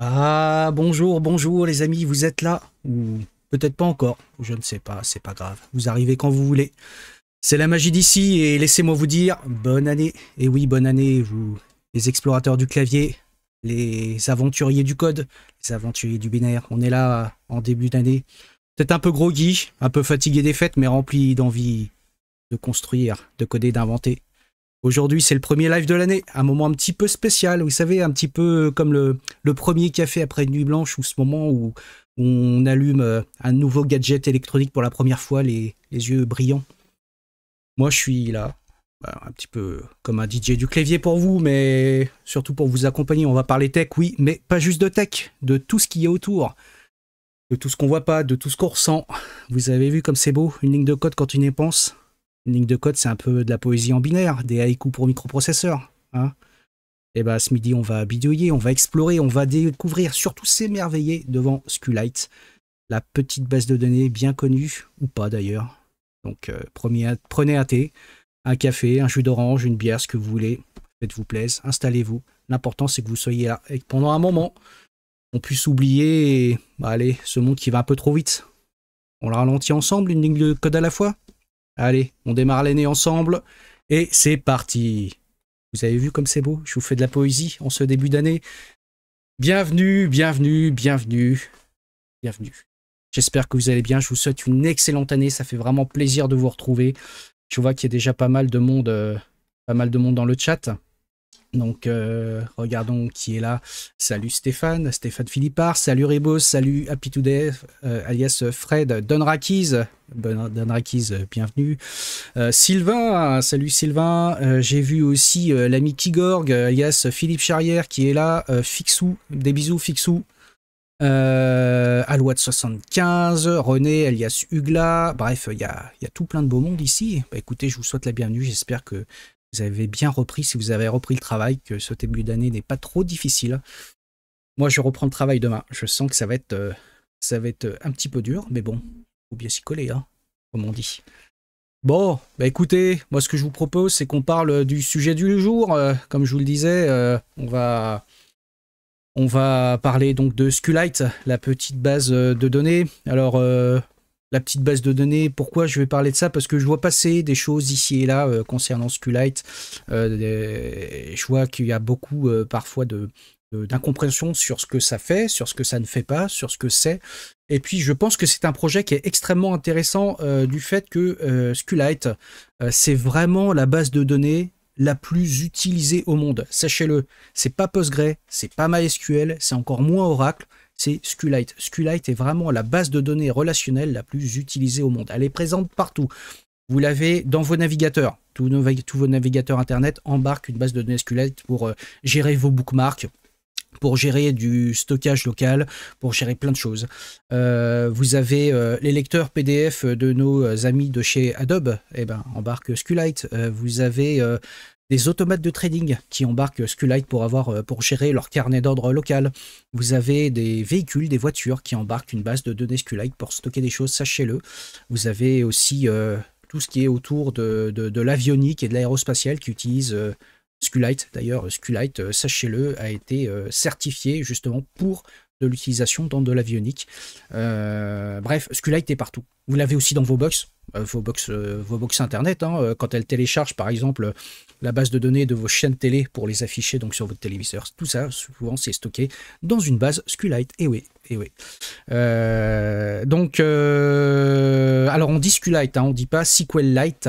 Ah, bonjour, bonjour les amis, vous êtes là? Ou peut-être pas encore, je ne sais pas, c'est pas grave. Vous arrivez quand vous voulez. C'est la magie d'ici et laissez-moi vous dire, bonne année. Et oui, bonne année, vous, les explorateurs du clavier, les aventuriers du code, les aventuriers du binaire. On est là en début d'année. Peut-être un peu groggy, un peu fatigué des fêtes, mais rempli d'envie de construire, de coder, d'inventer. Aujourd'hui, c'est le premier live de l'année, un moment un petit peu spécial, vous savez, un petit peu comme le premier café après une nuit blanche, ou ce moment où on allume un nouveau gadget électronique pour la première fois, les yeux brillants. Moi, je suis là, un petit peu comme un DJ du clavier pour vous, mais surtout pour vous accompagner. On va parler tech, oui, mais pas juste de tech, de tout ce qu'il y a autour, de tout ce qu'on voit pas, de tout ce qu'on ressent. Vous avez vu comme c'est beau, une ligne de code quand on y pense. Une ligne de code, c'est un peu de la poésie en binaire, des haïkus pour microprocesseurs. Hein. Et bah, ce midi, on va bidouiller, on va explorer, on va découvrir, surtout s'émerveiller devant SQLite, la petite base de données bien connue, ou pas d'ailleurs. Donc, prenez un thé, un café, un jus d'orange, une bière, ce que vous voulez. Faites-vous plaisir, installez-vous. L'important, c'est que vous soyez là et que pendant un moment, on puisse oublier, allez, ce monde qui va un peu trop vite. On le ralentit ensemble, une ligne de code à la fois. Allez, on démarre l'année ensemble et c'est parti. Vous avez vu comme c'est beau? Je vous fais de la poésie en ce début d'année. Bienvenue, bienvenue, bienvenue, bienvenue. J'espère que vous allez bien. Je vous souhaite une excellente année. Ça fait vraiment plaisir de vous retrouver. Je vois qu'il y a déjà pas mal de monde dans le chat. Donc, regardons qui est là. Salut Stéphane, Stéphane Philippard. Salut Rebos, salut Happy Today, alias Fred Donrakis. Donrakis, bienvenue. Sylvain, salut Sylvain. J'ai vu aussi l'ami Kigorg, alias Philippe Charrière, qui est là. Fixou, des bisous Fixou. Alouette 75, René, alias Hugla. Bref, il y a tout plein de beau monde ici. Bah, écoutez, je vous souhaite la bienvenue. J'espère que vous avez bien repris, si vous avez repris le travail, que ce début d'année n'est pas trop difficile. Moi, je reprends le travail demain. Je sens que ça va être un petit peu dur, mais bon, faut bien s'y coller, hein, comme on dit. Bon, bah écoutez, moi ce que je vous propose, c'est qu'on parle du sujet du jour. Comme je vous le disais, on va parler donc de SQLite, la petite base de données. Alors, la petite base de données, pourquoi je vais parler de ça? Parce que je vois passer des choses ici et là concernant SQLite. Je vois qu'il y a beaucoup parfois d'incompréhension sur ce que ça fait, sur ce que ça ne fait pas, sur ce que c'est. Et puis je pense que c'est un projet qui est extrêmement intéressant du fait que SQLite, c'est vraiment la base de données la plus utilisée au monde. Sachez-le, c'est pas Postgre, c'est pas MySQL, c'est encore moins Oracle, c'est SQLite. SQLite est vraiment la base de données relationnelle la plus utilisée au monde. Elle est présente partout. Vous l'avez dans vos navigateurs. Tous vos navigateurs Internet embarquent une base de données SQLite pour gérer vos bookmarks, pour gérer du stockage local, pour gérer plein de choses. Vous avez les lecteurs PDF de nos amis de chez Adobe, embarquent SQLite. Vous avez des automates de trading qui embarquent SQLite pour gérer leur carnet d'ordre local. Vous avez des véhicules, des voitures qui embarquent une base de données SQLite pour stocker des choses, sachez-le. Vous avez aussi tout ce qui est autour de l'avionique et de l'aérospatiale qui utilise SQLite. D'ailleurs, SQLite, sachez-le, a été certifié justement pour de l'utilisation dans de l'avionique. Bref, SQLite est partout. Vous l'avez aussi dans vos box internet, hein, quand elles téléchargent par exemple la base de données de vos chaînes télé pour les afficher donc sur votre téléviseur. Tout ça, souvent, c'est stocké dans une base SQLite. Et oui, et oui. Alors on dit SQLite, hein, on dit pas SQLite.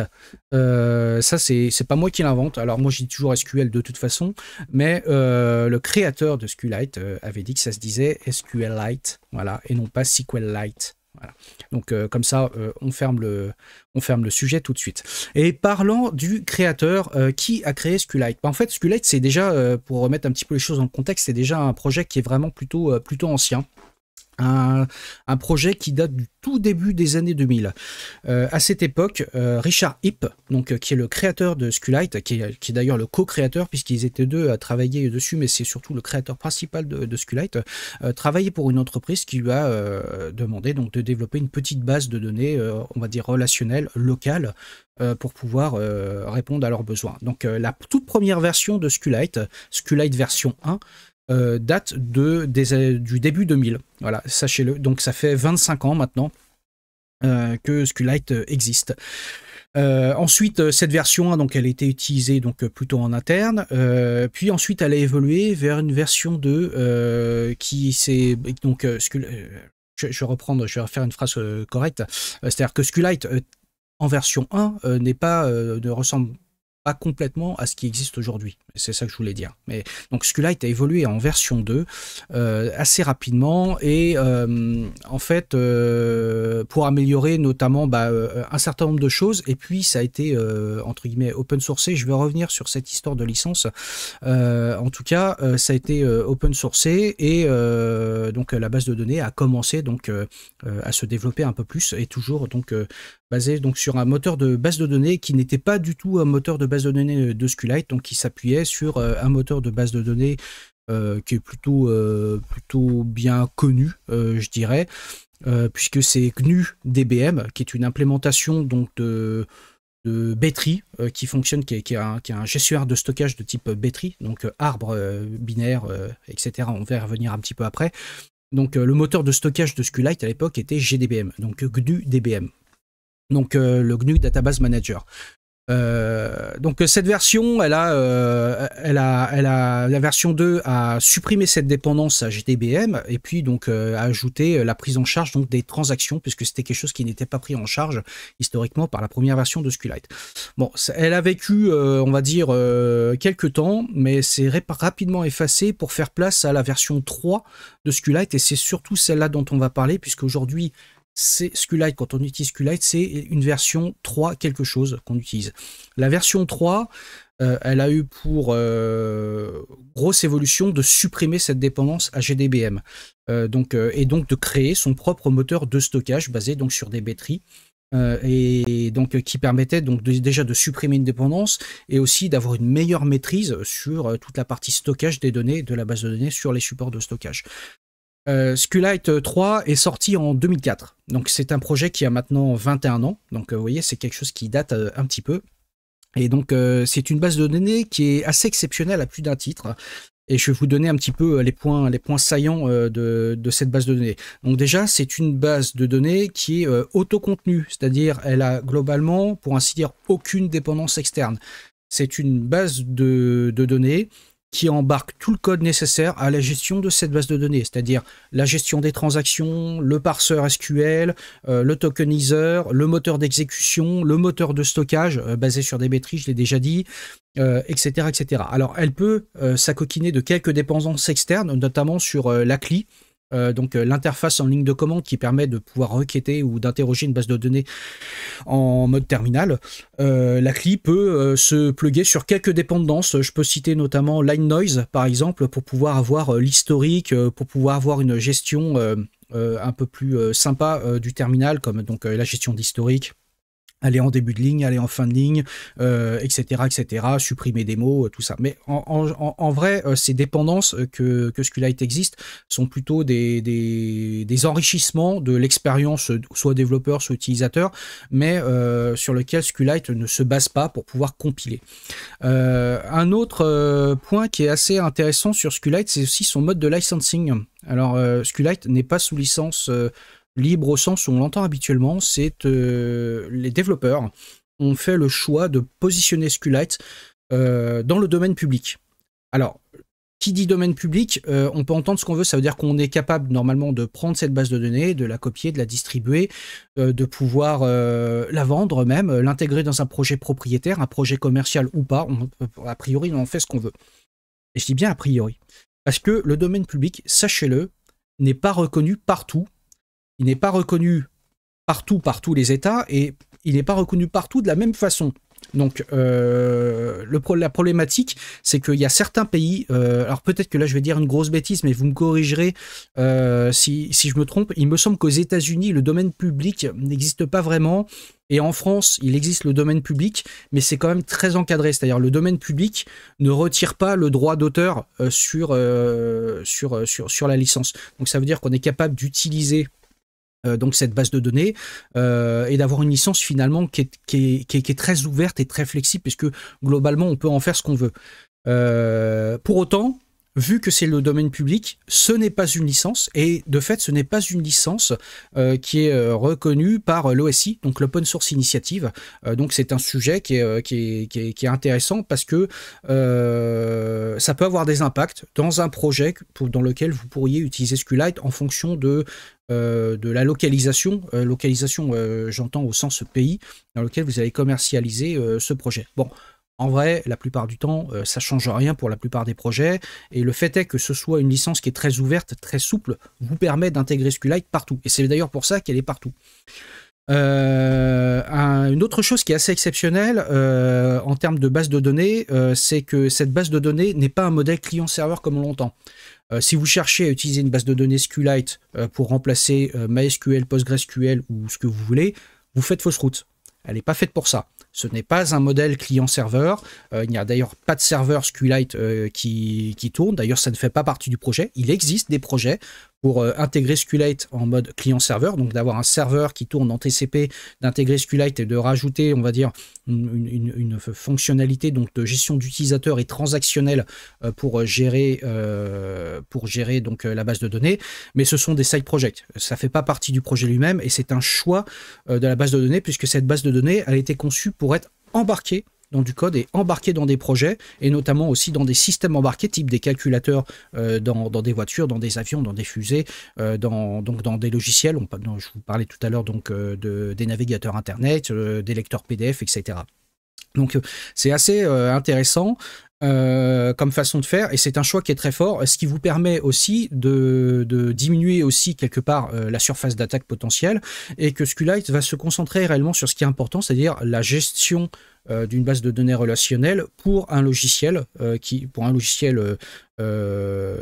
Ça, c'est pas moi qui l'invente. Alors moi, je dis toujours SQL de toute façon, mais le créateur de SQLite avait dit que ça se disait SQLite, voilà, et non pas SQLite. Voilà. Donc comme ça, on ferme le sujet tout de suite. Et parlant du créateur, qui a créé SQLite? En fait, SQLite, c'est déjà, pour remettre un petit peu les choses dans le contexte, c'est déjà un projet qui est vraiment plutôt ancien. Un projet qui date du tout début des années 2000. À cette époque, Richard Heep, donc, qui est le créateur de SQLite, qui est d'ailleurs le co-créateur, puisqu'ils étaient deux à travailler dessus, mais c'est surtout le créateur principal de SQLite, travaillait pour une entreprise qui lui a demandé donc, de développer une petite base de données, on va dire relationnelle, locale, pour pouvoir répondre à leurs besoins. Donc la toute première version de SQLite, SQLite version 1, date du début 2000. Voilà, sachez-le. Donc ça fait 25 ans maintenant que SQLite existe. Ensuite, cette version, donc, elle a été utilisée donc, plutôt en interne. Puis ensuite, elle a évolué vers une version 2 qui s'est... Donc, je vais reprendre, je vais refaire une phrase correcte. C'est-à-dire que SQLite en version 1 ne ressemble pas complètement à ce qui existe aujourd'hui. C'est ça que je voulais dire. Mais, donc SQLite a évolué en version 2 assez rapidement et en fait pour améliorer notamment un certain nombre de choses, et puis ça a été entre guillemets open sourcé. Je vais revenir sur cette histoire de licence. En tout cas, ça a été open sourcé et donc la base de données a commencé donc à se développer un peu plus et toujours donc basé donc sur un moteur de base de données qui n'était pas du tout un moteur de base de données de SQLite, donc qui s'appuyait sur un moteur de base de données qui est plutôt bien connu, je dirais, puisque c'est GNU DBM, qui est une implémentation donc de B-tree qui fonctionne, qui est un gestionnaire de stockage de type B-tree, donc arbre binaire, etc. On va y revenir un petit peu après. Donc le moteur de stockage de SQLite à l'époque était GDBM, donc GNU DBM. Donc le GNU Database Manager. Donc cette version, la version 2 a supprimé cette dépendance à GDBM et puis donc a ajouté la prise en charge donc des transactions, puisque c'était quelque chose qui n'était pas pris en charge historiquement par la première version de SQLite. Bon, elle a vécu, on va dire, quelques temps, mais c'est rapidement effacé pour faire place à la version 3 de SQLite, et c'est surtout celle-là dont on va parler, puisque aujourd'hui c'est SQLite. Quand on utilise SQLite, c'est une version 3 quelque chose qu'on utilise. La version 3, elle a eu pour grosse évolution de supprimer cette dépendance à GDBM et donc de créer son propre moteur de stockage basé donc sur des B-tree. Et donc qui permettait donc déjà de supprimer une dépendance et aussi d'avoir une meilleure maîtrise sur toute la partie stockage des données de la base de données sur les supports de stockage. SQLite 3 est sorti en 2004, donc c'est un projet qui a maintenant 21 ans, donc vous voyez, c'est quelque chose qui date un petit peu, et donc c'est une base de données qui est assez exceptionnelle à plus d'un titre, et je vais vous donner un petit peu les points saillants de cette base de données. Donc déjà, c'est une base de données qui est autocontenue, c'est-à-dire elle a globalement, pour ainsi dire, aucune dépendance externe. C'est une base de données qui embarque tout le code nécessaire à la gestion de cette base de données, c'est-à-dire la gestion des transactions, le parseur SQL, le tokeniseur, le moteur d'exécution, le moteur de stockage basé sur des B-tree, je l'ai déjà dit, etc., etc. Alors, elle peut s'acoquiner de quelques dépendances externes, notamment sur la CLI, donc l'interface en ligne de commande qui permet de pouvoir requêter ou d'interroger une base de données en mode terminal. La CLI peut se plugger sur quelques dépendances. Je peux citer notamment Line Noise par exemple pour pouvoir avoir l'historique, pour pouvoir avoir une gestion un peu plus sympa du terminal, comme donc la gestion d'historique. Aller en début de ligne, aller en fin de ligne, etc., etc., supprimer des mots, tout ça. Mais en vrai, ces dépendances que SQLite existe sont plutôt des enrichissements de l'expérience, soit développeur, soit utilisateur, mais sur lequel SQLite ne se base pas pour pouvoir compiler. Un autre point qui est assez intéressant sur SQLite, c'est aussi son mode de licensing. Alors, SQLite n'est pas sous licence libre au sens où on l'entend habituellement, c'est les développeurs ont fait le choix de positionner SQLite dans le domaine public. Alors, qui dit domaine public, on peut entendre ce qu'on veut, ça veut dire qu'on est capable normalement de prendre cette base de données, de la copier, de la distribuer, de pouvoir la vendre même, l'intégrer dans un projet propriétaire, un projet commercial ou pas. A priori, on en fait ce qu'on veut. Et je dis bien a priori, parce que le domaine public, sachez-le, n'est pas reconnu partout. Il n'est pas reconnu partout par tous les États et il n'est pas reconnu partout de la même façon. Donc la problématique, c'est qu'il y a certains pays, alors peut-être que là je vais dire une grosse bêtise, mais vous me corrigerez si je me trompe, il me semble qu'aux États-Unis le domaine public n'existe pas vraiment, et en France il existe le domaine public, mais c'est quand même très encadré, c'est-à-dire le domaine public ne retire pas le droit d'auteur sur la licence. Donc ça veut dire qu'on est capable d'utiliser donc cette base de données et d'avoir une licence finalement qui est très ouverte et très flexible, puisque globalement on peut en faire ce qu'on veut. Pour autant, vu que c'est le domaine public, ce n'est pas une licence, et de fait, ce n'est pas une licence qui est reconnue par l'OSI, donc l'Open Source Initiative. Donc c'est un sujet qui est intéressant parce que ça peut avoir des impacts dans un projet dans lequel vous pourriez utiliser SQLite en fonction de la localisation. J'entends au sens pays, dans lequel vous allez commercialiser ce projet. Bon. En vrai, la plupart du temps, ça ne change rien pour la plupart des projets. Et le fait est que ce soit une licence qui est très ouverte, très souple, vous permet d'intégrer SQLite partout. Et c'est d'ailleurs pour ça qu'elle est partout. Une autre chose qui est assez exceptionnelle en termes de base de données, c'est que cette base de données n'est pas un modèle client-serveur comme on l'entend. Si vous cherchez à utiliser une base de données SQLite pour remplacer MySQL, PostgreSQL ou ce que vous voulez, vous faites fausse route. Elle n'est pas faite pour ça. Ce n'est pas un modèle client-serveur. Il n'y a d'ailleurs pas de serveur SQLite qui tourne. D'ailleurs, ça ne fait pas partie du projet. Il existe des projets pour intégrer SQLite en mode client-serveur, donc d'avoir un serveur qui tourne en TCP, d'intégrer SQLite et de rajouter, on va dire, une fonctionnalité donc, de gestion d'utilisateurs et transactionnelle pour gérer donc, la base de données. Mais ce sont des side projects. Ça ne fait pas partie du projet lui-même et c'est un choix de la base de données puisque cette base de données a été conçue pour être embarquée dans du code et embarqué dans des projets, et notamment aussi dans des systèmes embarqués, type des calculateurs dans des voitures, dans des avions, dans des fusées, dans des logiciels. Je vous parlais tout à l'heure donc des navigateurs Internet, des lecteurs PDF, etc. Donc c'est assez intéressant comme façon de faire, et c'est un choix qui est très fort, ce qui vous permet aussi de diminuer aussi quelque part la surface d'attaque potentielle, et que SQLite va se concentrer réellement sur ce qui est important, c'est-à-dire la gestion d'une base de données relationnelle pour un logiciel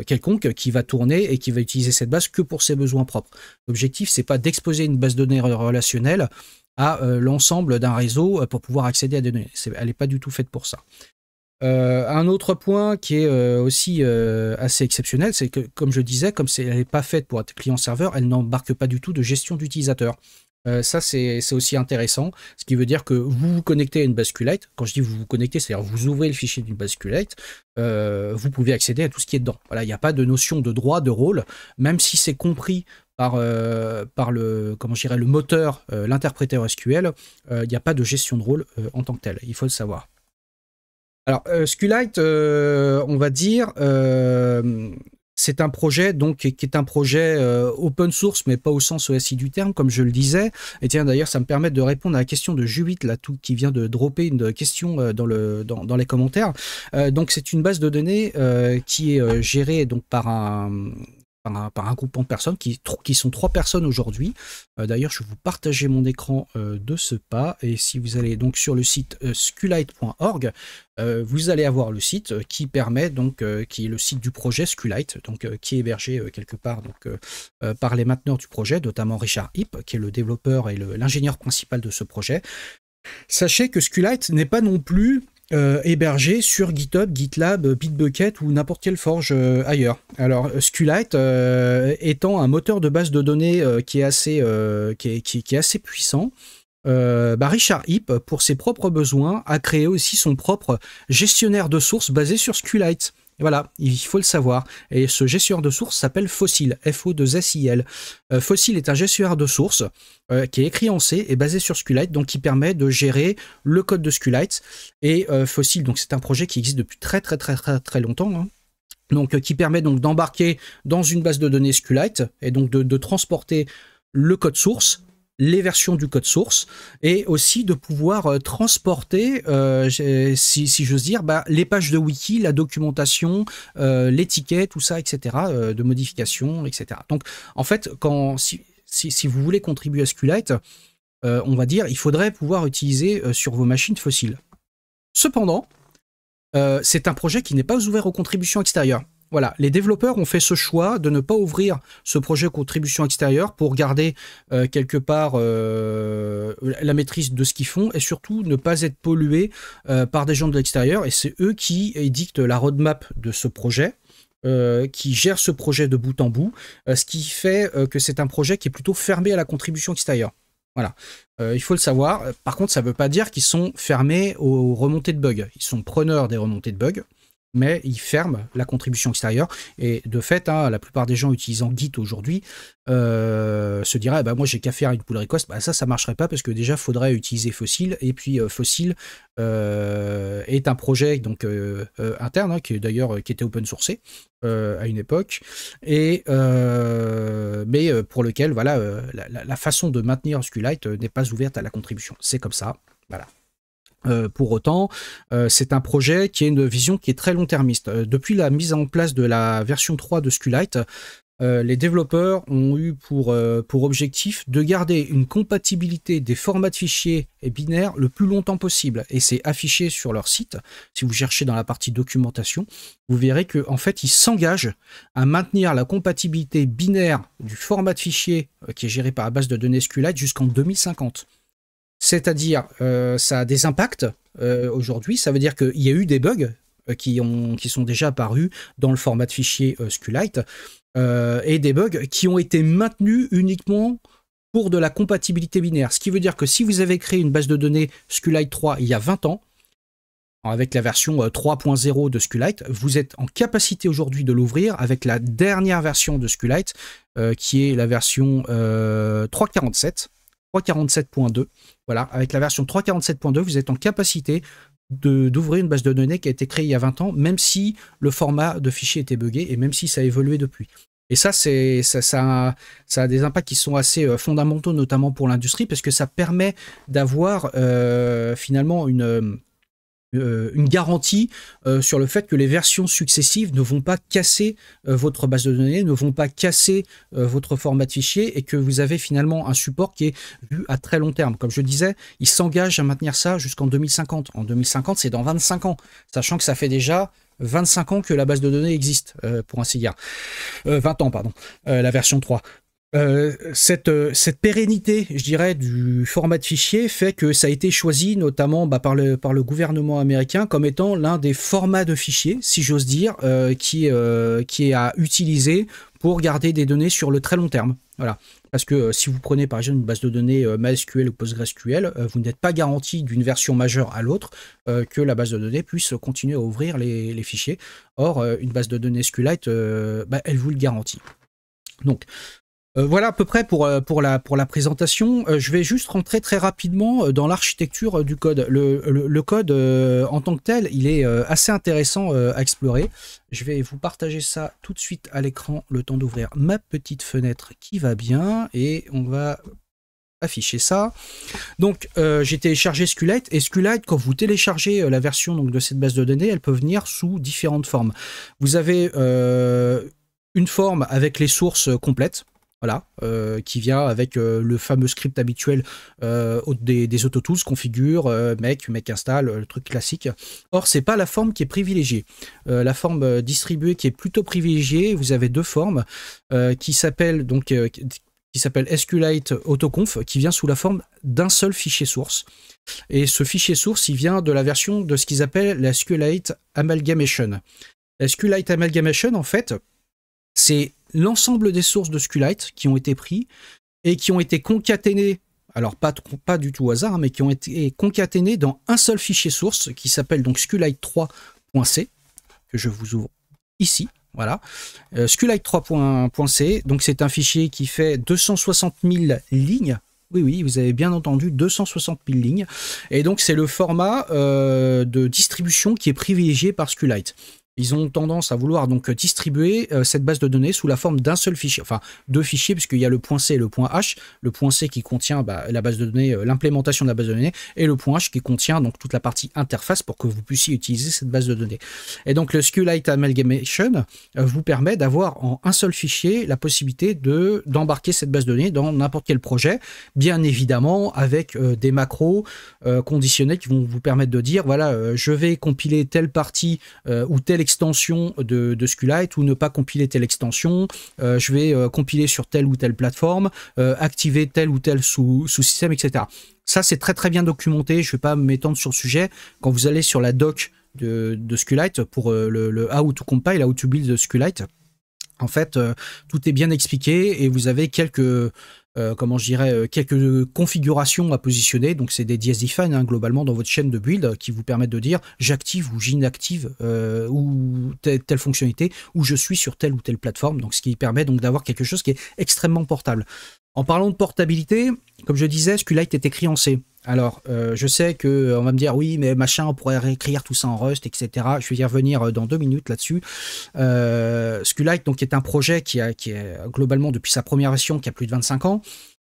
quelconque qui va tourner et qui va utiliser cette base que pour ses besoins propres. L'objectif, c'est pas d'exposer une base de données relationnelle à l'ensemble d'un réseau pour pouvoir accéder à des données. Elle n'est pas du tout faite pour ça. Un autre point qui est aussi assez exceptionnel, c'est que, comme je disais, comme elle n'est pas faite pour être client-serveur, elle n'embarque pas du tout de gestion d'utilisateurs. Ça, c'est aussi intéressant, ce qui veut dire que vous vous connectez à une base SQLite. Quand je dis vous vous connectez, c'est-à-dire vous ouvrez le fichier d'une base SQLite, vous pouvez accéder à tout ce qui est dedans. Voilà, il n'y a pas de notion de droit, de rôle, même si c'est compris par le moteur, l'interpréteur SQL, il n'y a pas de gestion de rôle en tant que tel, il faut le savoir. Alors, SQLite, on va dire, c'est un projet donc, qui est un projet open source, mais pas au sens OSI du terme, comme je le disais. Et tiens, d'ailleurs, ça me permet de répondre à la question de Juvit, là, qui vient de dropper une question dans les commentaires. Donc, c'est une base de données qui est gérée donc, par un groupement de personnes qui sont 3 personnes aujourd'hui. D'ailleurs, je vais vous partager mon écran de ce pas, et si vous allez donc sur le site sqlite.org, vous allez avoir le site qui permet donc qui est le site du projet SQLite, donc qui est hébergé quelque part donc par les mainteneurs du projet, notamment Richard Hipp, qui est le développeur et l'ingénieur principal de ce projet. Sachez que SQLite n'est pas non plus hébergé sur GitHub, GitLab, Bitbucket ou n'importe quelle forge ailleurs. Alors SQLite étant un moteur de base de données qui est assez puissant, Richard Hipp, pour ses propres besoins, a créé aussi son propre gestionnaire de sources basé sur SQLite. Et voilà, il faut le savoir. Et ce gestionnaire de sources s'appelle Fossil, F-O-2-S-I-L. Fossil est un gestionnaire de sources qui est écrit en C et basé sur SQLite, donc qui permet de gérer le code de SQLite. Et Fossil, donc c'est un projet qui existe depuis très longtemps, hein. Donc qui permet donc d'embarquer dans une base de données SQLite et donc de transporter le code source, les versions du code source, et aussi de pouvoir transporter, si j'ose dire, les pages de wiki, la documentation, les tickets, tout ça, etc., de modifications, etc. Donc, en fait, si vous voulez contribuer à SQLite, on va dire, il faudrait pouvoir utiliser sur vos machines Fossil. Cependant, c'est un projet qui n'est pas ouvert aux contributions extérieures. Voilà, les développeurs ont fait ce choix de ne pas ouvrir ce projet contribution extérieure pour garder quelque part la maîtrise de ce qu'ils font et surtout ne pas être pollués par des gens de l'extérieur. Et c'est eux qui édictent la roadmap de ce projet, qui gèrent ce projet de bout en bout, ce qui fait que c'est un projet qui est plutôt fermé à la contribution extérieure. Voilà, il faut le savoir. Par contre, ça ne veut pas dire qu'ils sont fermés aux remontées de bugs. Ils sont preneurs des remontées de bugs. mais il ferme la contribution extérieure. Et de fait, hein, la plupart des gens utilisant Git aujourd'hui se diraient bah, moi j'ai qu'à faire une pull request. Bah, ça marcherait pas parce que déjà il faudrait utiliser Fossil. Et puis Fossil est un projet donc, interne, hein, qui était open sourcé à une époque. Et, mais pour lequel voilà, la façon de maintenir SQLite n'est pas ouverte à la contribution. C'est comme ça. Voilà. Pour autant, c'est un projet qui a une vision qui est très long-termiste. Depuis la mise en place de la version 3 de SQLite, les développeurs ont eu pour objectif de garder une compatibilité des formats de fichiers et binaires le plus longtemps possible. Et c'est affiché sur leur site. Si vous cherchez dans la partie documentation, vous verrez qu'en fait, ils s'engagent à maintenir la compatibilité binaire du format de fichier qui est géré par la base de données SQLite jusqu'en 2050. C'est-à-dire, ça a des impacts aujourd'hui. Ça veut dire qu'il y a eu des bugs qui sont déjà apparus dans le format de fichier SQLite et des bugs qui ont été maintenus uniquement pour de la compatibilité binaire. Ce qui veut dire que si vous avez créé une base de données SQLite 3 il y a 20 ans, avec la version 3.0 de SQLite, vous êtes en capacité aujourd'hui de l'ouvrir avec la dernière version de SQLite, qui est la version 3.47. 3.47.2. Voilà, avec la version 3.47.2, vous êtes en capacité d'ouvrir une base de données qui a été créée il y a 20 ans, même si le format de fichier était buggé et même si ça a évolué depuis. Et ça a des impacts qui sont assez fondamentaux, notamment pour l'industrie, parce que ça permet d'avoir finalement une garantie sur le fait que les versions successives ne vont pas casser votre base de données, ne vont pas casser votre format de fichier et que vous avez finalement un support qui est vu à très long terme. Comme je disais, ils s'engagent à maintenir ça jusqu'en 2050. En 2050, c'est dans 25 ans, sachant que ça fait déjà 25 ans que la base de données existe, pour ainsi dire. 20 ans, pardon, la version 3. Cette pérennité, je dirais, du format de fichier fait que ça a été choisi notamment par le gouvernement américain comme étant l'un des formats de fichiers, si j'ose dire, qui est à utiliser pour garder des données sur le très long terme. Voilà. Parce que si vous prenez par exemple une base de données MySQL ou PostgreSQL, vous n'êtes pas garanti d'une version majeure à l'autre que la base de données puisse continuer à ouvrir les fichiers. Or, une base de données SQLite, elle vous le garantit. Donc, voilà à peu près pour la présentation. Je vais juste rentrer très rapidement dans l'architecture du code. Le code en tant que tel, il est assez intéressant à explorer. Je vais vous partager ça tout de suite à l'écran, le temps d'ouvrir ma petite fenêtre qui va bien. Et on va afficher ça. Donc, j'ai téléchargé SQLite. Et SQLite, quand vous téléchargez la version donc, de cette base de données, elle peut venir sous différentes formes. Vous avez une forme avec les sources complètes. Voilà, qui vient avec le fameux script habituel des autotools, configure, make install, le truc classique. Or, c'est pas la forme qui est privilégiée. La forme distribuée qui est plutôt privilégiée, vous avez deux formes qui s'appellent SQLite Autoconf, qui vient sous la forme d'un seul fichier source. Et ce fichier source, il vient de la version de ce qu'ils appellent la SQLite Amalgamation. La SQLite Amalgamation, en fait, c'est l'ensemble des sources de SQLite qui ont été pris et qui ont été concaténées, alors pas du tout au hasard, mais qui ont été concaténées dans un seul fichier source qui s'appelle donc SQLite3.c, que je vous ouvre ici. Voilà, SQLite 3.c, donc c'est un fichier qui fait 260 000 lignes. Oui, vous avez bien entendu, 260 000 lignes. Et donc c'est le format de distribution qui est privilégié par SQLite. Ils ont tendance à vouloir donc distribuer cette base de données sous la forme d'un seul fichier, enfin deux fichiers, puisqu'il y a le .c et le .h. Le .c qui contient la base de données, l'implémentation de la base de données, et le .h qui contient donc toute la partie interface pour que vous puissiez utiliser cette base de données. Et donc le SQLite Amalgamation vous permet d'avoir en un seul fichier la possibilité d'embarquer cette base de données dans n'importe quel projet, bien évidemment avec des macros conditionnels qui vont vous permettre de dire voilà, je vais compiler telle partie ou telle extension de SQLite ou ne pas compiler telle extension, je vais compiler sur telle ou telle plateforme, activer tel ou tel sous-système, etc. Ça, c'est très très bien documenté, je ne vais pas m'étendre sur le sujet. Quand vous allez sur la doc de SQLite pour le How to Compile, How to Build SQLite, en fait, tout est bien expliqué et vous avez quelques comment je dirais, quelques configurations à positionner. Donc c'est des dièse define hein, globalement dans votre chaîne de build qui vous permettent de dire j'active ou j'inactive ou telle fonctionnalité ou je suis sur telle ou telle plateforme. Donc ce qui permet donc d'avoir quelque chose qui est extrêmement portable. En parlant de portabilité, comme je disais, SQLite est écrit en C. Alors, je sais qu'on va me dire, oui, mais machin, on pourrait réécrire tout ça en Rust, etc. Je vais y revenir dans 2 minutes là-dessus. SQLite, donc, est un projet qui est globalement, depuis sa première version, qui a plus de 25 ans.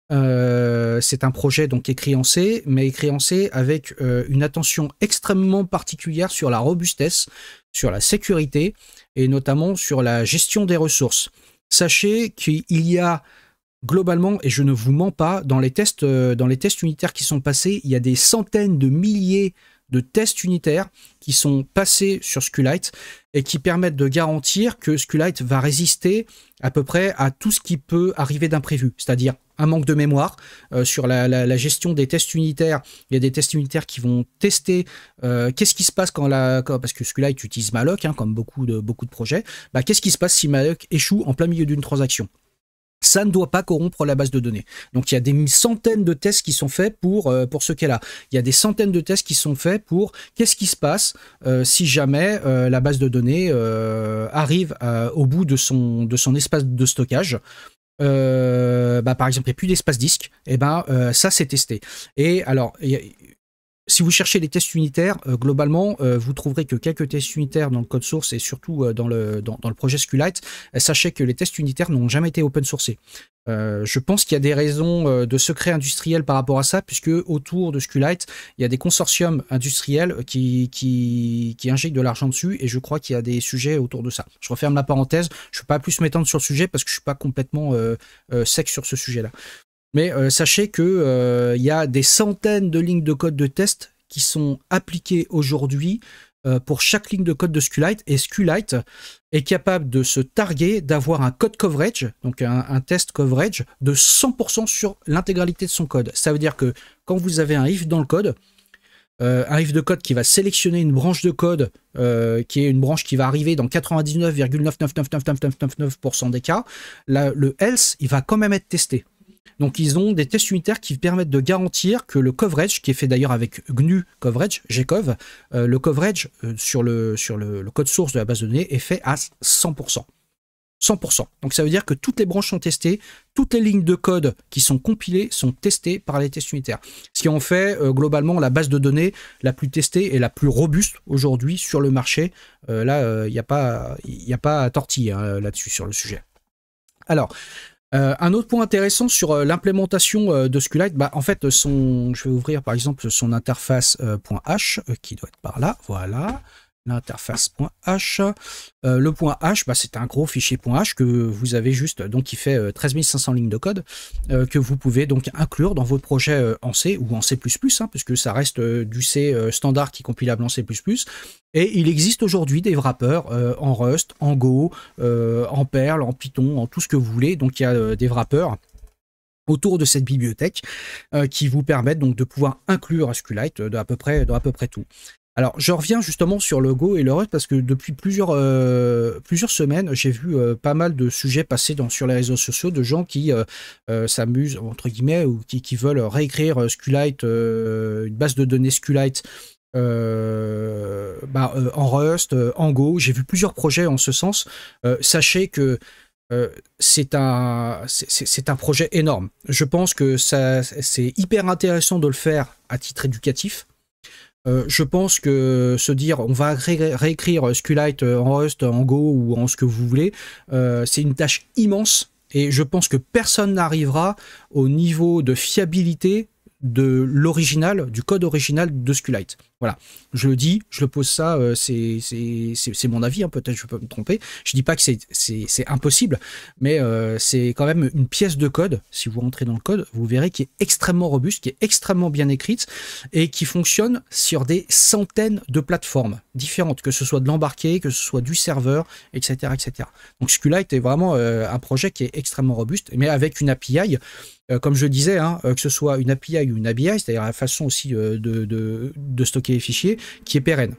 C'est un projet donc écrit en C, mais écrit en C avec une attention extrêmement particulière sur la robustesse, sur la sécurité, et notamment sur la gestion des ressources. Sachez qu'il y a globalement, et je ne vous mens pas, dans les tests unitaires qui sont passés, il y a des centaines de milliers de tests unitaires qui sont passés sur SQLite et qui permettent de garantir que SQLite va résister à peu près à tout ce qui peut arriver d'imprévu, c'est-à-dire un manque de mémoire sur la gestion des tests unitaires. Il y a des tests unitaires qui vont tester qu'est-ce qui se passe parce que SQLite utilise malloc, hein, comme beaucoup de projets. Qu'est-ce qui se passe si malloc échoue en plein milieu d'une transaction? Ça ne doit pas corrompre la base de données. Donc il y a des centaines de tests qui sont faits pour ce cas-là. Il y a des centaines de tests qui sont faits pour qu'est-ce qui se passe si jamais la base de données arrive au bout de son espace de stockage. Par exemple, il n'y a plus d'espace disque. Et ça c'est testé. Et alors, si vous cherchez les tests unitaires, globalement, vous trouverez que quelques tests unitaires dans le code source et surtout dans le projet SQLite. Sachez que les tests unitaires n'ont jamais été open sourcés. Je pense qu'il y a des raisons de secret industriel par rapport à ça, puisque autour de SQLite, il y a des consortiums industriels qui injectent de l'argent dessus, et je crois qu'il y a des sujets autour de ça. Je referme la parenthèse, je ne vais pas plus m'étendre sur le sujet parce que je ne suis pas complètement sec sur ce sujet-là. Mais sachez que y a des centaines de lignes de code de test qui sont appliquées aujourd'hui pour chaque ligne de code de SQLite, et SQLite est capable de se targuer d'avoir un code coverage, donc un test coverage de 100% sur l'intégralité de son code. Ça veut dire que quand vous avez un if dans le code, un if de code qui va sélectionner une branche de code qui est une branche qui va arriver dans 99,9999999% des cas, le else, il va quand même être testé. Donc ils ont des tests unitaires qui permettent de garantir que le coverage, qui est fait d'ailleurs avec GNU Coverage, gcov, le coverage sur le code source de la base de données est fait à 100%. 100%. Donc ça veut dire que toutes les branches sont testées, toutes les lignes de code qui sont compilées sont testées par les tests unitaires. Ce qui en fait globalement la base de données la plus testée et la plus robuste aujourd'hui sur le marché. Là, il n'y a pas à tortiller hein, là-dessus sur le sujet. Alors, un autre point intéressant sur l'implémentation de SQLite, en fait, je vais ouvrir par exemple son interface .h qui doit être par là, voilà, l'interface.h. Le .h, c'est un gros fichier .h que vous avez juste, donc qui fait 13 500 lignes de code, que vous pouvez donc inclure dans votre projet en C ou en C++, hein, puisque ça reste du C standard qui est compilable en C++. Et il existe aujourd'hui des wrappers en Rust, en Go, en Perl, en Python, en tout ce que vous voulez. Donc il y a des wrappers autour de cette bibliothèque qui vous permettent donc de pouvoir inclure SQLite dans à peu près tout. Alors, je reviens justement sur le Go et le Rust parce que depuis plusieurs semaines, j'ai vu pas mal de sujets passer sur les réseaux sociaux de gens qui s'amusent, entre guillemets, ou qui veulent réécrire SQLite, une base de données SQLite en Rust, en Go. J'ai vu plusieurs projets en ce sens. Sachez que c'est un projet énorme. Je pense que c'est hyper intéressant de le faire à titre éducatif. Je pense que se dire on va réécrire SQLite en Rust, en Go ou en ce que vous voulez, c'est une tâche immense et je pense que personne n'arrivera au niveau de fiabilité de l'original, du code original de SQLite. Voilà, je le dis, je le pose ça, c'est mon avis, hein, peut-être je peux me tromper. Je dis pas que c'est impossible, mais c'est quand même une pièce de code, si vous rentrez dans le code, vous verrez qui est extrêmement robuste, qui est extrêmement bien écrite, et qui fonctionne sur des centaines de plateformes différentes, que ce soit de l'embarqué, que ce soit du serveur, etc. etc. Donc SQLite est vraiment un projet qui est extrêmement robuste, mais avec une API, comme je disais, hein, que ce soit une API ou une ABI, c'est-à-dire la façon aussi de stocker les fichiers, qui est pérenne.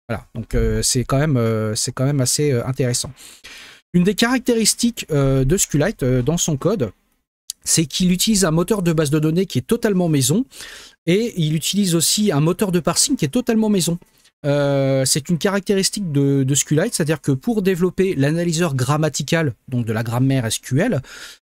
Voilà, donc c'est quand même assez intéressant. Une des caractéristiques de SQLite dans son code, c'est qu'il utilise un moteur de base de données qui est totalement maison, et il utilise aussi un moteur de parsing qui est totalement maison. C'est une caractéristique de SQLite, c'est-à-dire que pour développer l'analyseur grammatical, donc de la grammaire SQL,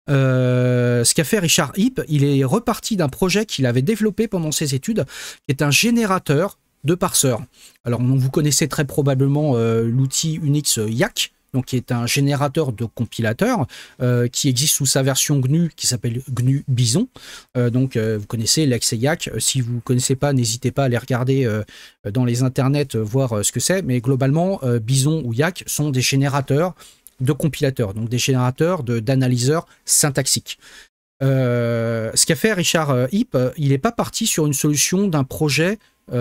ce qu'a fait Richard Heep, il est reparti d'un projet qu'il avait développé pendant ses études, qui est un générateur de parseurs. Alors, vous connaissez très probablement l'outil Unix YAC, donc qui est un générateur de compilateurs qui existe sous sa version GNU qui s'appelle GNU Bison. Vous connaissez Lex et YAC. Si vous ne connaissez pas, n'hésitez pas à aller regarder dans les internets, voir ce que c'est. Mais globalement, Bison ou YAC sont des générateurs de compilateurs, donc des générateurs d'analyseurs syntaxiques. Ce qu'a fait Richard Heep, il n'est pas parti sur une solution d'un projet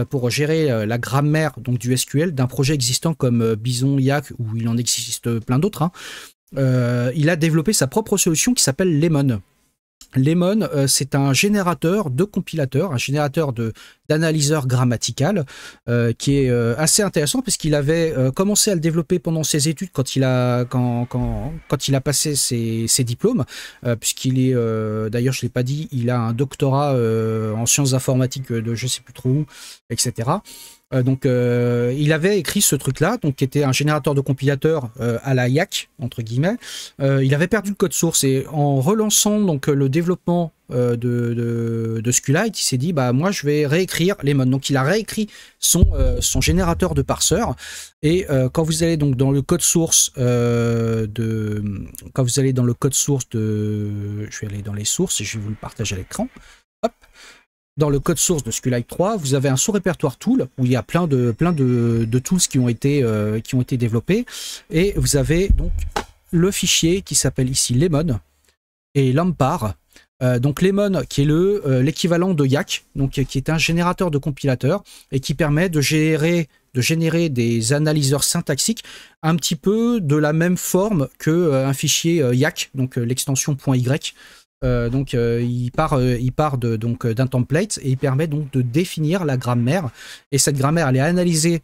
pour gérer la grammaire donc du SQL d'un projet existant comme Bison, YAC, ou il en existe plein d'autres. Il a développé sa propre solution qui s'appelle Lemon. Lemon, c'est un générateur de compilateurs, un générateur d'analyseur grammatical qui est assez intéressant parce qu'il avait commencé à le développer pendant ses études quand il a passé ses diplômes, puisqu'il est, d'ailleurs je ne l'ai pas dit, il a un doctorat en sciences informatiques de je ne sais plus trop où, etc. Il avait écrit ce truc-là, donc qui était un générateur de compilateurs à la YAC, entre guillemets. Il avait perdu le code source et en relançant donc le développement de SQLite, il s'est dit bah moi je vais réécrire Lemon. Donc il a réécrit son générateur de parseur et quand vous allez donc dans le code source je vais aller dans les sources et je vais vous le partager à l'écran. Hop. Dans le code source de SQLite 3, vous avez un sous-répertoire tool où il y a plein de tools qui ont été développés. Et vous avez donc le fichier qui s'appelle ici Lemon et Lampar. Donc Lemon qui est l'équivalent de YAC, donc qui est un générateur de compilateurs et qui permet de générer des analyseurs syntaxiques un petit peu de la même forme qu'un fichier YAC, donc l'extension .y. Il part d'un template et il permet donc de définir la grammaire, et cette grammaire elle est analysée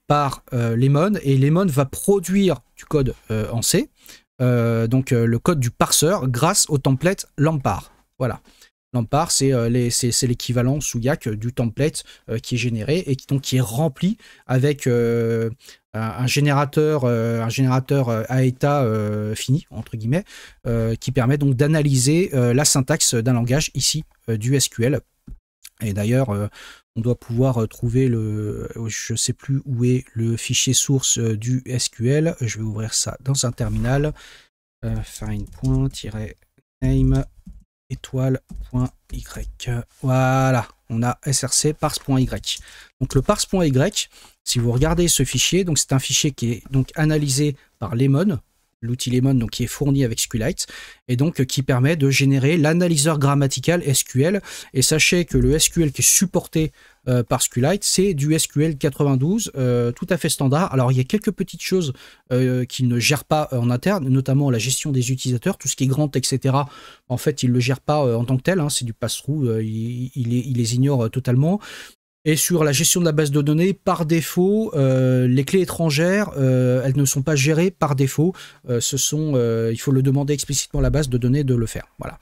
par Lemon, et Lemon va produire du code en C, le code du parseur grâce au template Lampar. Voilà. Lampar, c'est l'équivalent sous YAC du template qui est généré et qui est rempli avec un générateur à état fini, entre guillemets, qui permet donc d'analyser la syntaxe d'un langage, ici du SQL. Et d'ailleurs, on doit pouvoir trouver je ne sais plus où est le fichier source du SQL. Je vais ouvrir ça dans un terminal. Find.name étoile.y. Voilà, on a src parse.y. Donc le parse.y, si vous regardez ce fichier, donc c'est un fichier qui est donc analysé par Lemon, l'outil Lemon, donc qui est fourni avec SQLite, et donc qui permet de générer l'analyseur grammatical SQL. Et sachez que le SQL qui est supporté par SQLite, c'est du SQL 92, tout à fait standard. Alors il y a quelques petites choses qu'il ne gère pas en interne, notamment la gestion des utilisateurs, tout ce qui est grand, etc. En fait, il ne le gère pas en tant que tel, c'est du pass-through, il les ignore totalement. Et sur la gestion de la base de données, par défaut, les clés étrangères, elles ne sont pas gérées par défaut. Il faut le demander explicitement à la base de données de le faire. Voilà.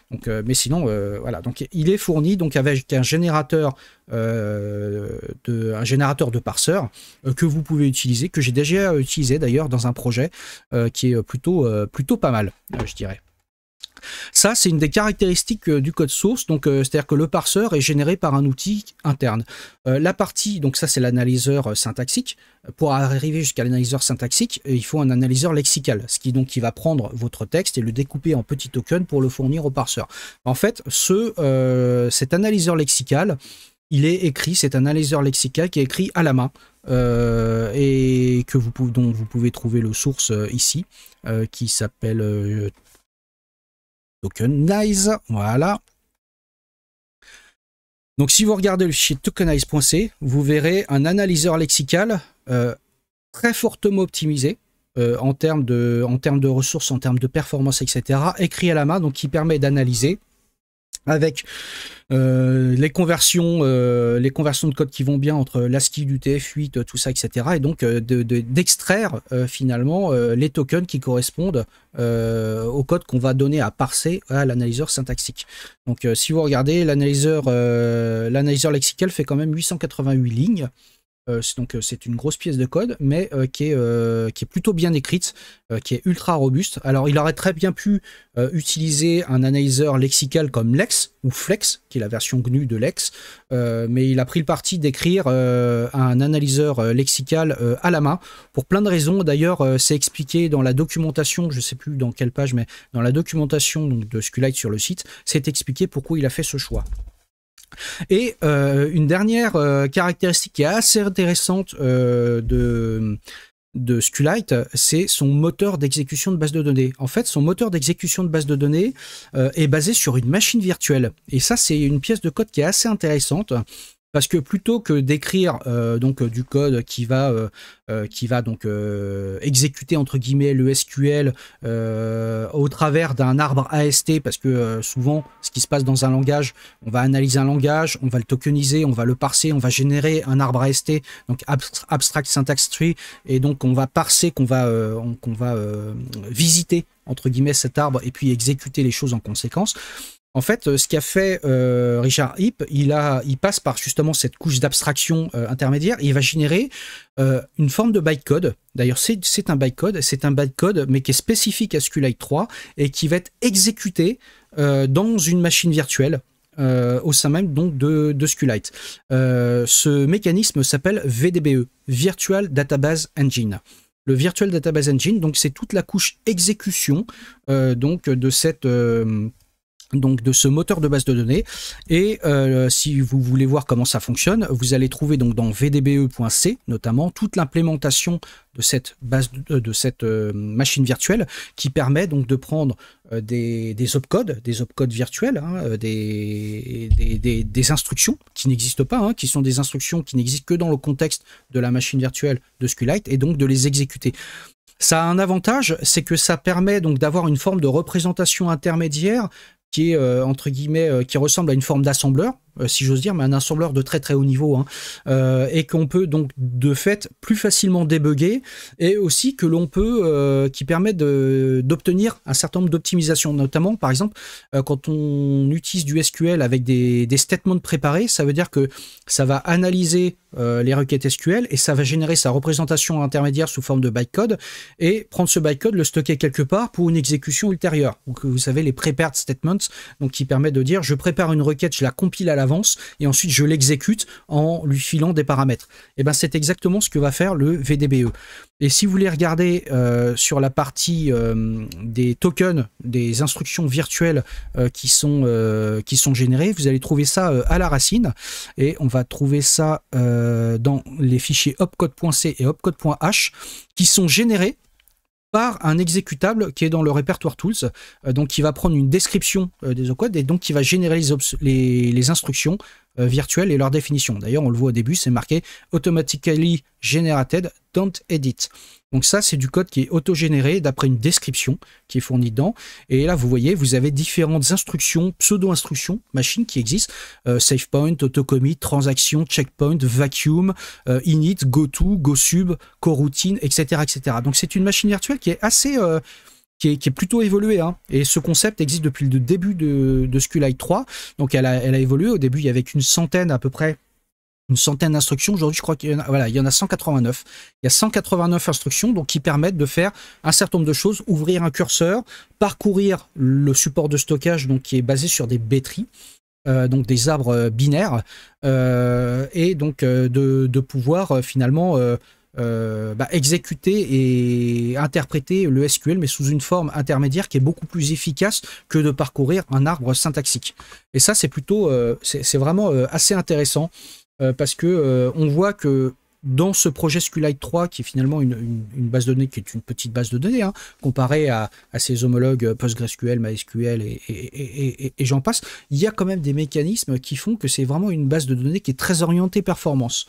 Donc, mais sinon, voilà. Donc, il est fourni donc avec un générateur de parseur que vous pouvez utiliser, que j'ai déjà utilisé d'ailleurs dans un projet qui est plutôt pas mal, je dirais. Ça, c'est une des caractéristiques du code source, donc c'est-à-dire que le parseur est généré par un outil interne. La partie, donc ça c'est l'analyseur syntaxique. Pour arriver jusqu'à l'analyseur syntaxique, il faut un analyseur lexical, ce qui donc qui va prendre votre texte et le découper en petits tokens pour le fournir au parseur. En fait, cet analyseur lexical, il est écrit, c'est un analyseur lexical qui est écrit à la main et dont vous pouvez trouver le source ici, qui s'appelle Tokenize, voilà. Donc si vous regardez le fichier tokenize.c, vous verrez un analyseur lexical très fortement optimisé en termes de ressources, en termes de performance, etc. écrit à la main, donc qui permet d'analyser avec les conversions de code qui vont bien entre l'ASCII, du TF8, tout ça, etc. Et donc d'extraire finalement les tokens qui correspondent au code qu'on va donner à parser à l'analyseur syntaxique. Donc si vous regardez, l'analyseur lexical fait quand même 888 lignes. Donc c'est une grosse pièce de code, mais qui est plutôt bien écrite, qui est ultra robuste. Alors il aurait très bien pu utiliser un analyseur lexical comme Lex ou Flex, qui est la version GNU de Lex, mais il a pris le parti d'écrire un analyseur lexical à la main, pour plein de raisons. D'ailleurs, c'est expliqué dans la documentation, je ne sais plus dans quelle page, mais dans la documentation donc, de SQLite sur le site, c'est expliqué pourquoi il a fait ce choix. Et une dernière caractéristique qui est assez intéressante de SQLite, c'est son moteur d'exécution de base de données. En fait, son moteur d'exécution de base de données est basé sur une machine virtuelle. Et ça, c'est une pièce de code qui est assez intéressante. Parce que plutôt que d'écrire du code qui va donc exécuter entre guillemets le SQL au travers d'un arbre AST, parce que souvent ce qui se passe dans un langage, on va analyser un langage, on va le tokeniser, on va le parser, on va générer un arbre AST, donc Abstract Syntax Tree, et donc on va parser, qu'on va visiter entre guillemets cet arbre et puis exécuter les choses en conséquence. En fait, ce qu'a fait Richard Heep, il passe par justement cette couche d'abstraction intermédiaire, et il va générer une forme de bytecode. D'ailleurs, c'est un bytecode, mais qui est spécifique à SQLite 3 et qui va être exécuté dans une machine virtuelle au sein même donc de SQLite. Ce mécanisme s'appelle VDBE, Virtual Database Engine. Le Virtual Database Engine, donc c'est toute la couche exécution de ce moteur de base de données. Et si vous voulez voir comment ça fonctionne, vous allez trouver donc dans vdbe.c notamment toute l'implémentation de cette machine virtuelle, qui permet donc de prendre des opcodes virtuels, hein, des instructions qui n'existent pas, hein, qui sont des instructions qui n'existent que dans le contexte de la machine virtuelle de SQLite, et donc de les exécuter. Ça a un avantage, c'est que ça permet donc d'avoir une forme de représentation intermédiaire qui est entre guillemets qui ressemble à une forme d'assembleur, si j'ose dire, mais un assembleur de très très haut niveau, hein, et qu'on peut donc de fait plus facilement débugger, et aussi que l'on peut qui permet d'obtenir un certain nombre d'optimisations, notamment par exemple quand on utilise du SQL avec des statements préparés, ça veut dire que ça va analyser les requêtes SQL et ça va générer sa représentation intermédiaire sous forme de bytecode, et prendre ce bytecode, le stocker quelque part pour une exécution ultérieure, ou que vous savez les prepared statements, donc qui permet de dire je prépare une requête, je la compile à l'avance et ensuite je l'exécute en lui filant des paramètres. Et ben c'est exactement ce que va faire le VDBE. Et si vous voulez regarder sur la partie des tokens, des instructions virtuelles qui sont générées, vous allez trouver ça à la racine, et on va trouver ça dans les fichiers opcode.c et opcode.h qui sont générés par un exécutable qui est dans le répertoire tools, donc qui va prendre une description des opcodes et donc qui va générer les instructions virtuelles et leur définition. D'ailleurs, on le voit au début, c'est marqué automatically generated, don't edit. Donc ça, c'est du code qui est auto-généré d'après une description qui est fournie dedans. Et là, vous voyez, vous avez différentes instructions, pseudo-instructions, machines qui existent. Save point, autocommit, transaction, checkpoint, vacuum, init, goto, gosub, coroutine, etc., etc. Donc c'est une machine virtuelle qui est assez... qui est plutôt évoluée, hein. Et ce concept existe depuis le début de SQLite 3. Donc elle a évolué. Au début, il y avait qu'une centaine à peu près, une centaine d'instructions. Aujourd'hui, je crois qu'il y en a, voilà, il y en a 189. Il y a 189 instructions donc, qui permettent de faire un certain nombre de choses. Ouvrir un curseur, parcourir le support de stockage donc, qui est basé sur des B-trees, donc des arbres binaires, et donc de pouvoir finalement exécuter et interpréter le SQL, mais sous une forme intermédiaire qui est beaucoup plus efficace que de parcourir un arbre syntaxique. Et ça, c'est plutôt, c'est vraiment assez intéressant. Parce que on voit que dans ce projet SQLite 3, qui est finalement une base de données qui est une petite base de données, hein, comparée à ses homologues PostgreSQL, MySQL et j'en passe, il y a quand même des mécanismes qui font que c'est vraiment une base de données qui est très orientée performance.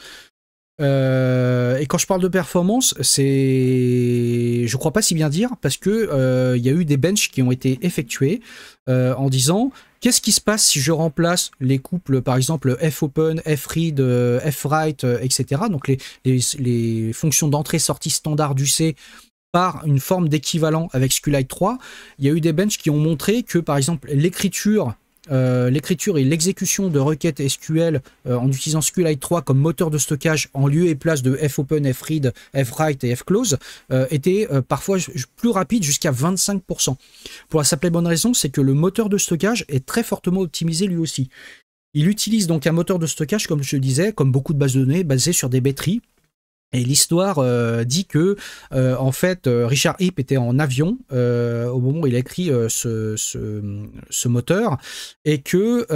Et quand je parle de performance, je crois pas si bien dire, parce que il y a eu des benches qui ont été effectués en disant Qu'est-ce qui se passe si je remplace les couples, par exemple fopen, fread, fwrite, etc. Donc les fonctions d'entrée-sortie standard du C par une forme d'équivalent avec SQLite 3. Il y a eu des benches qui ont montré que, par exemple, l'écriture et l'exécution de requêtes SQL en utilisant SQLite 3 comme moteur de stockage en lieu et place de fopen, fread, fwrite et fclose était parfois plus rapide, jusqu'à 25%. Pour la simple et bonne raison, c'est que le moteur de stockage est très fortement optimisé lui aussi. Il utilise donc un moteur de stockage, comme je le disais, comme beaucoup de bases de données, basé sur des B-trees. Et l'histoire dit que, en fait, Richard Heap était en avion au moment où il a écrit ce moteur, et que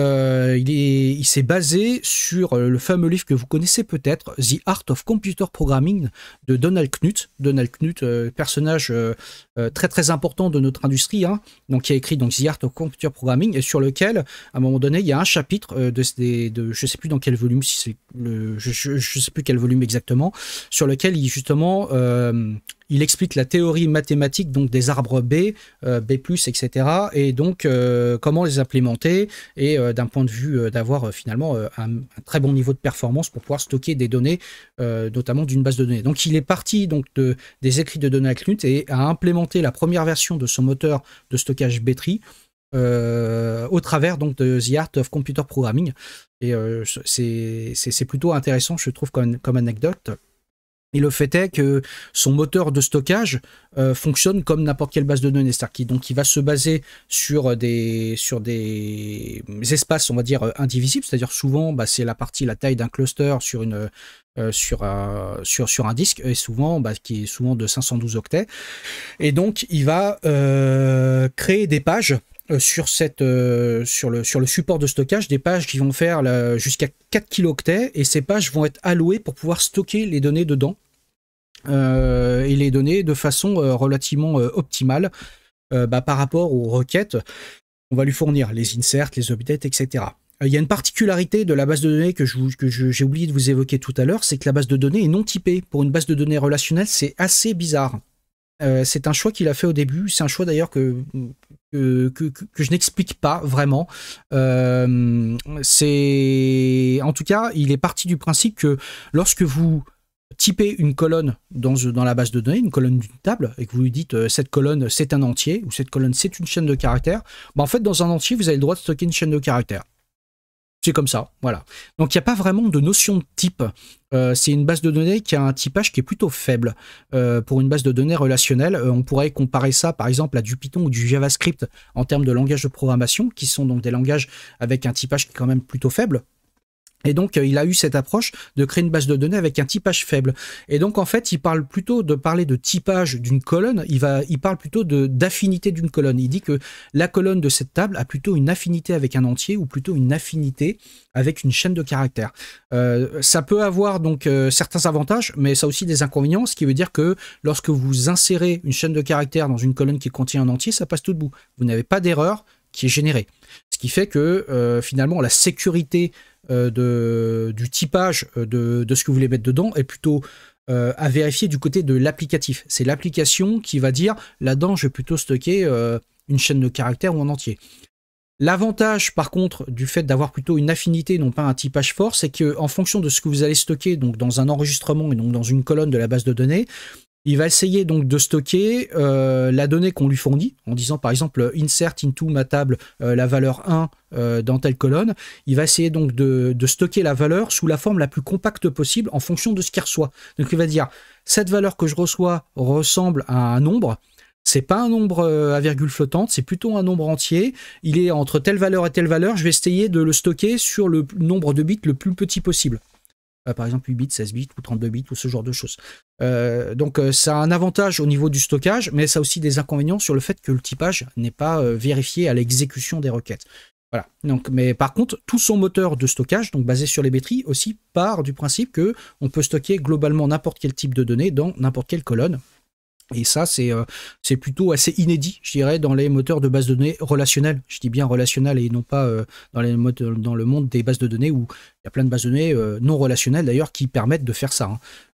il s'est basé sur le fameux livre que vous connaissez peut-être, The Art of Computer Programming de Donald Knuth. Donald Knuth, personnage très très important de notre industrie, hein, donc qui a écrit donc The Art of Computer Programming, et sur lequel, à un moment donné, il y a un chapitre de je sais plus dans quel volume, si c'est je sais plus quel volume exactement, sur lequel justement il explique la théorie mathématique donc des arbres B, B+, etc. et donc comment les implémenter, et d'un point de vue d'avoir finalement un très bon niveau de performance pour pouvoir stocker des données, notamment d'une base de données. Donc il est parti donc des écrits de Donald Knuth et a implémenté la première version de son moteur de stockage B-tree au travers donc de The Art of Computer Programming. Et c'est plutôt intéressant, je trouve, comme anecdote. Et le fait est que son moteur de stockage fonctionne comme n'importe quelle base de données. C'est-à-dire donc il va se baser sur des espaces, on va dire, indivisibles. C'est-à-dire souvent, c'est la taille d'un cluster sur un disque, et souvent, qui est souvent de 512 octets. Et donc, il va créer des pages sur le support de stockage, des pages qui vont faire jusqu'à 4 kilooctets, et ces pages vont être allouées pour pouvoir stocker les données dedans, et les données de façon relativement optimale par rapport aux requêtes. On va lui fournir les inserts, les updates, etc. Il y a une particularité de la base de données que j'ai oublié de vous évoquer tout à l'heure, c'est que la base de données est non typée. Pour une base de données relationnelle, c'est assez bizarre. C'est un choix qu'il a fait au début, c'est un choix d'ailleurs que je n'explique pas vraiment. En tout cas, il est parti du principe que lorsque vous typez une colonne dans la base de données, une colonne d'une table, et que vous lui dites cette colonne c'est un entier, ou cette colonne c'est une chaîne de caractères, en fait dans un entier vous avez le droit de stocker une chaîne de caractères. C'est comme ça, voilà. Donc il n'y a pas vraiment de notion de type. C'est une base de données qui a un typage qui est plutôt faible. Pour une base de données relationnelle, on pourrait comparer ça par exemple à du Python ou du JavaScript en termes de langage de programmation, qui sont donc des langages avec un typage qui est quand même plutôt faible. Et donc, il a eu cette approche de créer une base de données avec un typage faible. Et donc, en fait, il parle plutôt de parler de typage d'une colonne, il parle plutôt d'affinité d'une colonne. Il dit que la colonne de cette table a plutôt une affinité avec un entier, ou plutôt une affinité avec une chaîne de caractères. Ça peut avoir donc certains avantages, mais ça a aussi des inconvénients, ce qui veut dire que lorsque vous insérez une chaîne de caractères dans une colonne qui contient un entier, ça passe tout debout. Vous n'avez pas d'erreur qui est générée. Ce qui fait que finalement, la sécurité du typage de ce que vous voulez mettre dedans est plutôt à vérifier du côté de l'applicatif. C'est l'application qui va dire là-dedans je vais plutôt stocker une chaîne de caractères ou en entier. L'avantage par contre du fait d'avoir plutôt une affinité, non pas un typage fort, c'est qu'en fonction de ce que vous allez stocker donc dans un enregistrement et donc dans une colonne de la base de données, il va essayer donc de stocker la donnée qu'on lui fournit, en disant par exemple insert into ma table la valeur 1 dans telle colonne. Il va essayer donc de stocker la valeur sous la forme la plus compacte possible en fonction de ce qu'il reçoit. Donc il va dire cette valeur que je reçois ressemble à un nombre. C'est pas un nombre à virgule flottante, c'est plutôt un nombre entier. Il est entre telle valeur et telle valeur. Je vais essayer de le stocker sur le nombre de bits le plus petit possible. Par exemple 8 bits, 16 bits ou 32 bits ou ce genre de choses. Donc ça a un avantage au niveau du stockage, mais ça a aussi des inconvénients sur le fait que le typage n'est pas vérifié à l'exécution des requêtes. Voilà. Donc, mais par contre, tout son moteur de stockage, donc basé sur les B-trees, aussi part du principe qu'on peut stocker globalement n'importe quel type de données dans n'importe quelle colonne. Et ça, c'est plutôt assez inédit, je dirais, dans les moteurs de base de données relationnels. Je dis bien relationnels et non pas dans le monde des bases de données où il y a plein de bases de données non relationnelles d'ailleurs qui permettent de faire ça.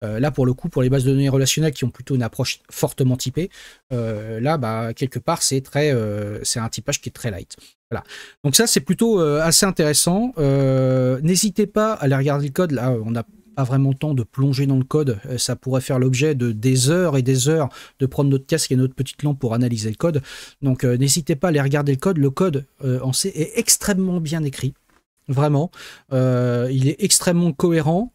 Hein. Là, pour le coup, pour les bases de données relationnelles qui ont plutôt une approche fortement typée, là, bah, quelque part, c'est un typage qui est très light. Voilà. Donc ça, c'est plutôt assez intéressant. N'hésitez pas à aller regarder le code. Là, on a pas vraiment le temps de plonger dans le code, ça pourrait faire l'objet de des heures et des heures de prendre notre casque et notre petite lampe pour analyser le code. Donc n'hésitez pas à aller regarder le code en C est extrêmement bien écrit. Vraiment, il est extrêmement cohérent,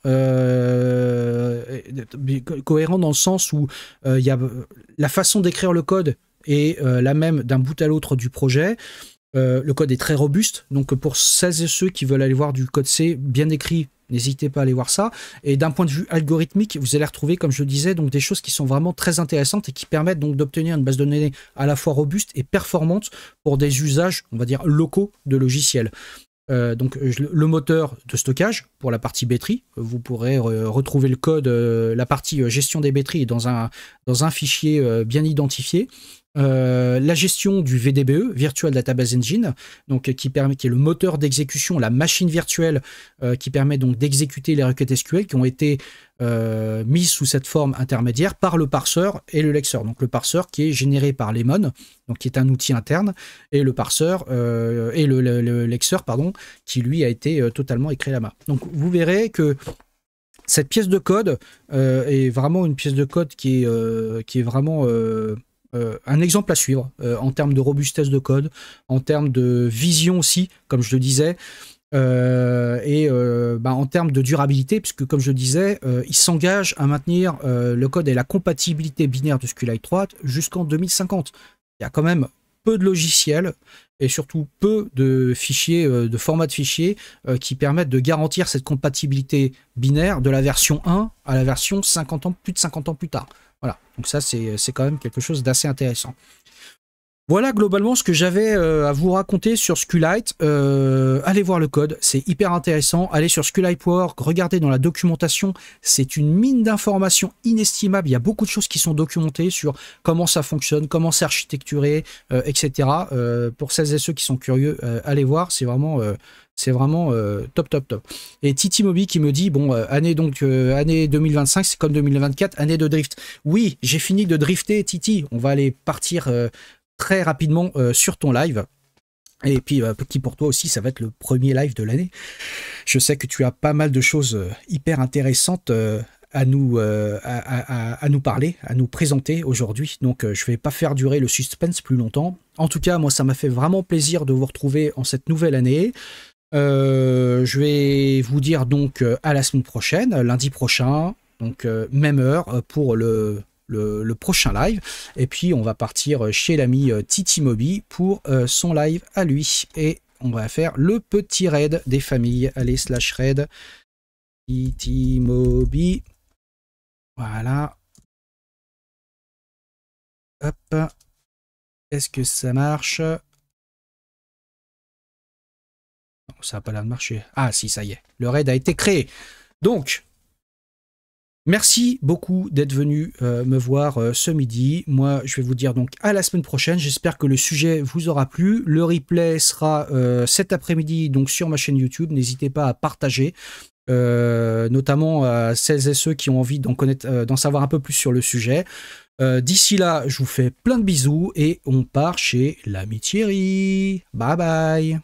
cohérent dans le sens où il y a la façon d'écrire le code est la même d'un bout à l'autre du projet. Le code est très robuste, donc pour celles et ceux qui veulent aller voir du code C bien écrit, n'hésitez pas à aller voir ça. Et d'un point de vue algorithmique, vous allez retrouver, comme je le disais, donc des choses qui sont vraiment très intéressantes et qui permettent donc d'obtenir une base de données à la fois robuste et performante pour des usages, on va dire, locaux de logiciels. Donc le moteur de stockage pour la partie batterie, vous pourrez retrouver le code, la partie gestion des batteries dans un fichier bien identifié. La gestion du VDBE, Virtual Database Engine, donc qui est le moteur d'exécution, la machine virtuelle qui permet donc d'exécuter les requêtes SQL qui ont été mises sous cette forme intermédiaire par le parseur et le lexeur. Donc le parseur qui est généré par Lemon, donc qui est un outil interne, et le parseur et le lexeur, pardon, qui lui a été totalement écrit à la main. Donc vous verrez que cette pièce de code est vraiment une pièce de code qui est vraiment un exemple à suivre en termes de robustesse de code, en termes de vision aussi, comme je le disais, en termes de durabilité, puisque comme je le disais, il s'engage à maintenir le code et la compatibilité binaire de SQLite 3 jusqu'en 2050. Il y a quand même peu de logiciels et surtout peu de fichiers, de formats de fichiers qui permettent de garantir cette compatibilité binaire de la version 1 à la version plus de 50 ans plus tard. Voilà, donc ça c'est quand même quelque chose d'assez intéressant. Voilà globalement ce que j'avais à vous raconter sur SQLite. Allez voir le code, c'est hyper intéressant. Allez sur SQLite.org, regardez dans la documentation, c'est une mine d'informations inestimable. Il y a beaucoup de choses qui sont documentées sur comment ça fonctionne, comment c'est architecturé, etc. Pour celles et ceux qui sont curieux, allez voir, c'est vraiment top. Et Titi Moby qui me dit, bon, année 2025, c'est comme 2024, année de drift. Oui, j'ai fini de drifter, Titi. On va aller partir très rapidement sur ton live. Et puis, qui pour toi aussi, ça va être le premier live de l'année. Je sais que tu as pas mal de choses hyper intéressantes à nous parler, à nous présenter aujourd'hui. Donc, je vais pas faire durer le suspense plus longtemps. En tout cas, moi, ça m'a fait vraiment plaisir de vous retrouver en cette nouvelle année. Je vais vous dire donc à la semaine prochaine, lundi prochain, donc même heure pour le prochain live. Et puis on va partir chez l'ami Titi Moby pour son live à lui. Et on va faire le petit raid des familles. Allez, /raid Titi Moby. Voilà. Hop. Est-ce que ça marche? Ça n'a pas l'air de marcher. Ah si, ça y est. Le raid a été créé. Donc, merci beaucoup d'être venu me voir ce midi. Moi, je vais vous dire donc à la semaine prochaine. J'espère que le sujet vous aura plu. Le replay sera cet après-midi donc sur ma chaîne YouTube. N'hésitez pas à partager, notamment à celles et ceux qui ont envie d'en savoir un peu plus sur le sujet. D'ici là, je vous fais plein de bisous et on part chez l'ami Thierry. Bye bye.